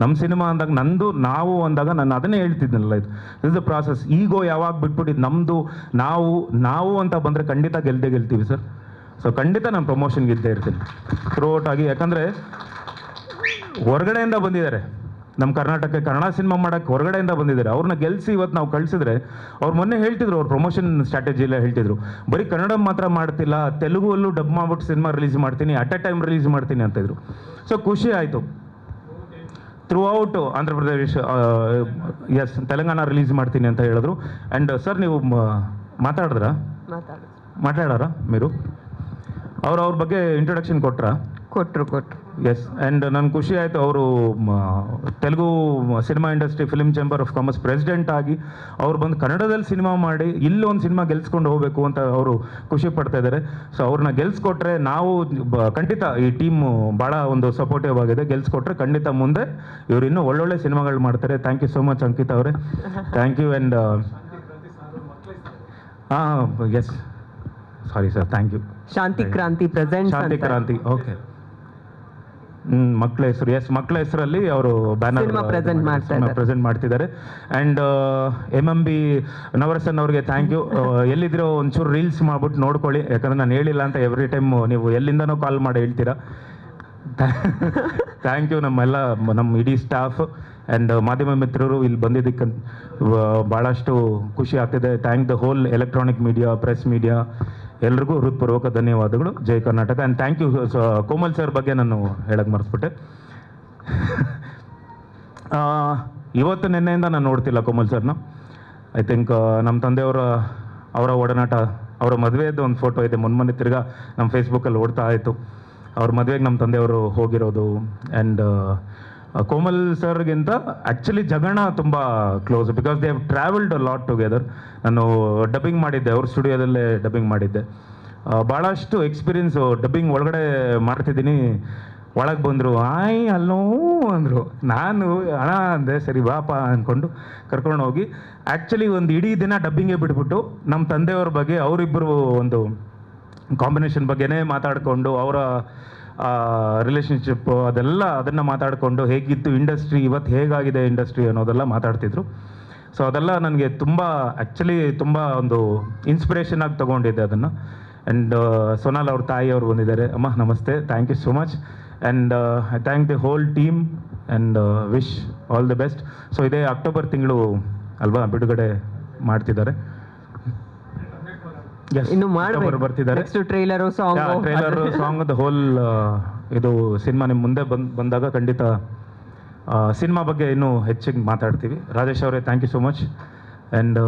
ನಮ್ಮ ಸಿನಿಮಾ ಅಂದಾಗ ನಂದು ನಾವು ಅಂದಾಗ ನಾನು ಅದನ್ನೇ ಹೇಳ್ತಿದ್ನಲ್ಲ, ಇದು ಇಸ್ ದ ಪ್ರಾಸೆಸ್. ಈಗೋ ಯಾವಾಗ ಬಿಟ್ಬಿಟ್ಟಿದ್ದು ನಮ್ಮದು ನಾವು ಅಂತ ಬಂದರೆ ಖಂಡಿತ ಗೆಲ್ತೀವಿ ಸರ್. ಸೊ ಖಂಡಿತ ನಾನು ಪ್ರಮೋಷನ್ಗೆ ಇದ್ದೇ ಇರ್ತೀನಿ ಥ್ರೂಔಟ್ ಆಗಿ. ಯಾಕಂದರೆ ಹೊರಗಡೆಯಿಂದ ಬಂದಿದ್ದಾರೆ ನಮ್ಮ ಕರ್ನಾಟಕಕ್ಕೆ, ಕನ್ನಡ ಸಿನಿಮಾ ಮಾಡೋಕ್ಕೆ ಹೊರಗಡೆಯಿಂದ ಬಂದಿದ್ದಾರೆ. ಅವ್ರನ್ನ ಗೆಲ್ಲಿಸಿ ಇವತ್ತು ನಾವು ಕಳಿಸಿದ್ರೆ, ಅವ್ರು ಮೊನ್ನೆ ಹೇಳ್ತಿದ್ರು, ಅವ್ರ ಪ್ರಮೋಷನ್ ಸ್ಟ್ರಾಟಜಿ ಎಲ್ಲ ಹೇಳ್ತಿದ್ರು, ಬರೀ ಕನ್ನಡ ಮಾತ್ರ ಮಾಡ್ತಿಲ್ಲ, ತೆಲುಗಲ್ಲೂ ಡಬ್ ಮಾಡ್ಬಿಟ್ಟು ಸಿನಿಮಾ ರಿಲೀಸ್ ಮಾಡ್ತೀನಿ, ಅಟ್ ಎ ಟೈಮ್ ರಿಲೀಸ್ ಮಾಡ್ತೀನಿ ಅಂತ ಇದ್ರು. ಸೊ ಖುಷಿ ಆಯಿತು. Throughout Andhra Pradesh, yes, Telangana release ಮಾಡ್ತೀನಿ ಅಂತ ಹೇಳಿದ್ರು. ಆ್ಯಂಡ್ ಸರ್ ನೀವು ಮಾತಾಡಾರ మీరు ಅವ್ರ ಬಗ್ಗೆ ಇಂಟ್ರೊಡಕ್ಷನ್ ಕೊಟ್ರು. ಎಸ್. ಆ್ಯಂಡ್ ನನಗೆ ಖುಷಿ ಆಯಿತು, ಅವರು Telugu cinema industry film chamber of commerce president ಆಗಿ ಅವ್ರು ಬಂದು ಕನ್ನಡದಲ್ಲಿ ಸಿನಿಮಾ ಮಾಡಿ ಇಲ್ಲೊಂದು ಸಿನಿಮಾ ಗೆಲ್ಸ್ಕೊಂಡು ಹೋಗಬೇಕು ಅಂತ ಅವರು ಖುಷಿ ಪಡ್ತಾ ಇದ್ದಾರೆ. ಸೊ ಅವ್ರನ್ನ ಗೆಲ್ಸ್ಕೊಟ್ರೆ ನಾವು ಖಂಡಿತ ಈ ಟೀಮು ಭಾಳ ಒಂದು ಸಪೋರ್ಟಿವ್ ಆಗಿದೆ. ಗೆಲ್ಸ್ಕೊಟ್ರೆ ಖಂಡಿತ ಮುಂದೆ ಇವರು ಇನ್ನೂ ಒಳ್ಳೊಳ್ಳೆ ಸಿನಿಮಾಗಳು ಮಾಡ್ತಾರೆ. Thank you so much Ankit ಅವರೇ, thank you. And yes, sorry sir, thank you. Shanti Kranti, okay. ಮಕ್ಕಳ ಹೆಸರು, ಎಸ್, ಮಕ್ಕಳ ಹೆಸರಲ್ಲಿ ಅವರು ಬ್ಯಾನರ್ ಪ್ರೆಸೆಂಟ್ ಮಾಡ್ತಿದ್ದಾರೆ. ಆ್ಯಂಡ್ MMB ನವರಸನ್ ಅವ್ರಿಗೆ ಥ್ಯಾಂಕ್ ಯು. ಎಲ್ಲಿದ್ದೀರೋ ಒಂಚೂರು ರೀಲ್ಸ್ ಮಾಡ್ಬಿಟ್ಟು ನೋಡ್ಕೊಳ್ಳಿ, ಯಾಕಂದ್ರೆ ನಾನು ಹೇಳಿಲ್ಲ ಅಂತ ಎವ್ರಿ ಟೈಮ್ ನೀವು ಎಲ್ಲಿಂದನೋ ಕಾಲ್ ಮಾಡಿ ಹೇಳ್ತೀರಾ. ಥ್ಯಾಂಕ್ ಯು ನಮ್ಮ ಇಡೀ ಸ್ಟಾಫ್ ಆ್ಯಂಡ್ ಮಾಧ್ಯಮ ಮಿತ್ರರು ಇಲ್ಲಿ ಬಂದಿದ್ದಕ್ಕೆ ಭಾಳಷ್ಟು ಖುಷಿ ಆಗ್ತಿದೆ. Thank the whole electronic media, press media, ಎಲ್ರಿಗೂ ಹೃತ್ಪೂರ್ವಕ ಧನ್ಯವಾದಗಳು. ಜೈ Karnataka. And thank you Komal sir ಬಗ್ಗೆ ನಾನು ಹೇಳಕ್ಕೆ ಮರೆಸ್ಬಿಟ್ಟೆ. ಇವತ್ತು ನಿನ್ನೆಯಿಂದ ನಾನು ನೋಡ್ತಿಲ್ಲ ಕೋಮಲ್ ಸರ್ನ. ಐ ಥಿಂಕ್ ನಮ್ಮ ಅವರ ಒಡನಾಟ, ಅವರ ಮದುವೆಯದ್ದು ಒಂದು ಫೋಟೋ ಇದೆ, ಮೊನ್ನೆ ತಿರ್ಗಾ ನಮ್ಮ ಫೇಸ್ಬುಕ್ಕಲ್ಲಿ ಓಡ್ತಾ ಇತ್ತು. ಅವ್ರ ಮದುವೆಗೆ ನಮ್ಮ ತಂದೆಯವರು ಹೋಗಿರೋದು. ಆ್ಯಂಡ್ ಕೋಮಲ್ ಸರ್ಗಿಂತ ಆ್ಯಕ್ಚುಲಿ ಜಗಣ ತುಂಬ close, because they have travelled a lot together. ನಾನು ಡಬ್ಬಿಂಗ್ ಮಾಡಿದ್ದೆ, ಅವ್ರ ಸ್ಟುಡಿಯೋದಲ್ಲೇ ಡಬ್ಬಿಂಗ್ ಮಾಡಿದ್ದೆ. ಭಾಳಷ್ಟು ಎಕ್ಸ್ಪೀರಿಯನ್ಸು. ಡಬ್ಬಿಂಗ್ ಒಳಗಡೆ ಮಾಡ್ತಿದ್ದೀನಿ, ಒಳಗೆ ಬಂದರು, ಅಲ್ಲೋ ಅಂದರು. ನಾನು ಹಣ ಅಂದೆ, ಸರಿ ಬಾಪ ಅಂದ್ಕೊಂಡು ಕರ್ಕೊಂಡು ಹೋಗಿ ಆ್ಯಕ್ಚುಲಿ ಒಂದು ಇಡೀ ದಿನ ಡಬ್ಬಿಂಗೇ ಬಿಟ್ಬಿಟ್ಟು ನಮ್ಮ ತಂದೆಯವ್ರ ಬಗ್ಗೆ, ಅವರಿಬ್ಬರು ಒಂದು ಕಾಂಬಿನೇಷನ್ ಬಗ್ಗೆನೇ ಮಾತಾಡಿಕೊಂಡು, ಅವರ ರಿಲೇಷನ್ಶಿಪ್ಪು ಅದನ್ನು ಮಾತಾಡಿಕೊಂಡು, ಹೇಗಿತ್ತು ಇಂಡಸ್ಟ್ರಿ, ಇವತ್ತು ಹೇಗಾಗಿದೆ ಇಂಡಸ್ಟ್ರಿ ಅನ್ನೋದೆಲ್ಲ ಮಾತಾಡ್ತಿದ್ರು. ಸೊ ಅದೆಲ್ಲ ನನಗೆ ತುಂಬ ಒಂದು ಇನ್ಸ್ಪಿರೇಷನ್ ಆಗಿ ತೊಗೊಂಡಿದ್ದೆ ಅದನ್ನು. ಆ್ಯಂಡ್ ಸೋನಾಲ್ ಅವ್ರ ತಾಯಿಯವರು ಬಂದಿದ್ದಾರೆ. ಅಮ್ಮ ನಮಸ್ತೆ, thank you so much. And I thank the whole team and wish all the best. So ಇದೇ ಅಕ್ಟೋಬರ್ ತಿಂಗಳು ಅಲ್ವಾ ಬಿಡುಗಡೆ ಮಾಡ್ತಿದ್ದಾರೆ. ಬರ್ತಿದ್ದಾರೆ ಟ್ರೈಲರ್ ಸಾಂಗ್ ದ ಹೋಲ್. ಇದು ಸಿನಿಮಾ ನಿಮ್ಮ ಮುಂದೆ ಬಂದಾಗ ಖಂಡಿತ ಸಿನಿಮಾ ಬಗ್ಗೆ ಇನ್ನೂ ಹೆಚ್ಚಿಗೆ ಮಾತಾಡ್ತೀವಿ. ರಾಜೇಶ್ ಅವರೇ, thank you so much. And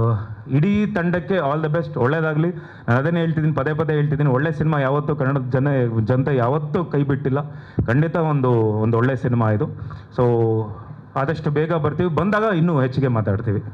ಇಡೀ ತಂಡಕ್ಕೆ ಆಲ್ ದ ಬೆಸ್ಟ್, ಒಳ್ಳೇದಾಗಲಿ. ನಾನು ಅದನ್ನೇ ಹೇಳ್ತಿದ್ದೀನಿ, ಪದೇ ಹೇಳ್ತಿದ್ದೀನಿ, ಒಳ್ಳೆ ಸಿನಿಮಾ ಯಾವತ್ತೂ ಕನ್ನಡದ ಜನತೆ ಯಾವತ್ತೂ ಕೈ ಬಿಟ್ಟಿಲ್ಲ. ಖಂಡಿತ ಒಂದು ಒಳ್ಳೆ ಸಿನಿಮಾ ಇದು. ಸೊ ಆದಷ್ಟು ಬೇಗ ಬರ್ತೀವಿ, ಬಂದಾಗ ಇನ್ನೂ ಹೆಚ್ಚಿಗೆ ಮಾತಾಡ್ತೀವಿ.